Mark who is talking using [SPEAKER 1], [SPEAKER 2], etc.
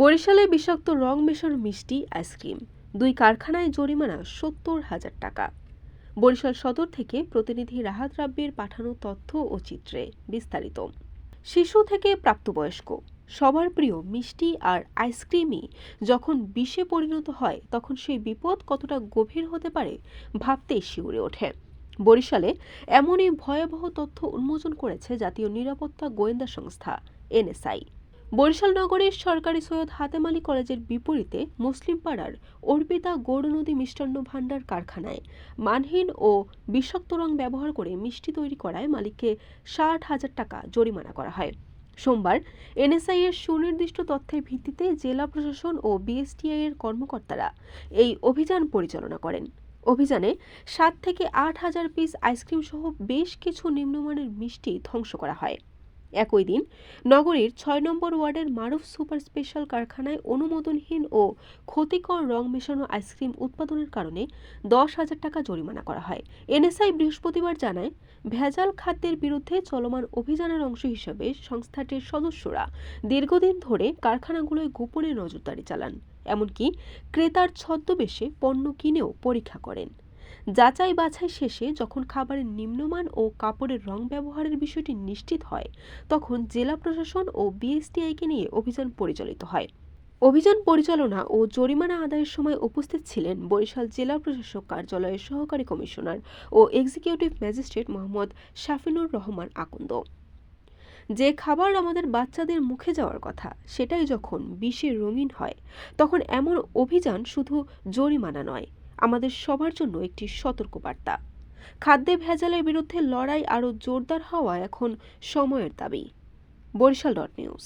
[SPEAKER 1] বরিশালে বিষাক্ত রং মেশানো মিষ্টি আইসক্রিম, 2 কারখানায় জরিমানা 70,000 টাকা। বরিশাল সদর থেকে প্রতিনিধি রাহাত রাব্বির পাঠানো তথ্য ও চিত্রে বিস্তারিত। শিশু থেকে প্রাপ্তবয়স্ক সবার প্রিয় মিষ্টি আর আইসক্রিমই যখন বিষে পরিণত হয়, তখন সেই বিপদ কতটা গভীর হতে পারে ভাবতেই শিউরে ওঠে। বরিশালে এমনই ভয়াবহ তথ্য উন্মোচন করেছে জাতীয় নিরাপত্তা গোয়েন্দা সংস্থা এনএসআই। বরিশাল নগরীর সরকারি সৈয়দ হাতেম আলী কলেজের বিপরীতে মুসলিম পাড়ার অর্পিতা গৌরনদী মিষ্টান্ন ভাণ্ডার কারখানায় মানহীন ও বিষাক্ত রং ব্যবহার করে মিষ্টি তৈরি করায় মালিককে 60,000 টাকা জরিমানা করা হয়। সোমবার এনএসআই এর সুনির্দিষ্ট তথ্যের ভিত্তিতে জেলা প্রশাসন ও বিএসটিআই এর কর্মকর্তারা এই অভিযান পরিচালনা করেন। অভিযানে 7 থেকে 8,000 পিস আইসক্রিম সহ বেশ কিছু নিম্নমানের মিষ্টি ধ্বংস করা হয়। একই দিন নগরীর 6 নম্বর ওয়ার্ডের মারুফ সুপার স্পেশাল কারখানায় অনুমোদনহীন ও ক্ষতিকর রং মেশানো আইসক্রিম উৎপাদনের কারণে 10,000 টাকা জরিমানা করা হয়। এনএসআই বৃহস্পতিবার জানায়, ভেজাল খাদ্যের বিরুদ্ধে চলমান অভিযানের অংশ হিসেবে সংস্থাটির সদস্যরা দীর্ঘদিন ধরে কারখানাগুলোয় গোপনে নজরদারি চালান, এমনকি ক্রেতার ছদ্মবেশে পণ্য কিনেও পরীক্ষা করেন। যাচাই বাছাই শেষে যখন খাবারের নিম্নমান ও কাপড়ের রং ব্যবহারের বিষয়টি নিশ্চিত হয়, তখন জেলা প্রশাসন ও বিএসটিআইকে নিয়ে অভিযান পরিচালিত হয়। অভিযান পরিচালনা ও জরিমানা আদায়ের সময় উপস্থিত ছিলেন বরিশাল জেলা প্রশাসক কার্যালয়ের সহকারী কমিশনার ও এক্সিকিউটিভ ম্যাজিস্ট্রেট মোহাম্মদ শাফিনুর রহমান আকন্দ। যে খাবার আমাদের বাচ্চাদের মুখে যাওয়ার কথা, সেটাই যখন বিষে রঙিন হয়, তখন এমন অভিযান শুধু জরিমানা নয়, আমাদের সবার জন্য একটি সতর্কবার্তা। খাদ্যে ভেজালের বিরুদ্ধে লড়াই আরও জোরদার হওয়া এখন সময়ের দাবি। বরিশাল.নিউজ।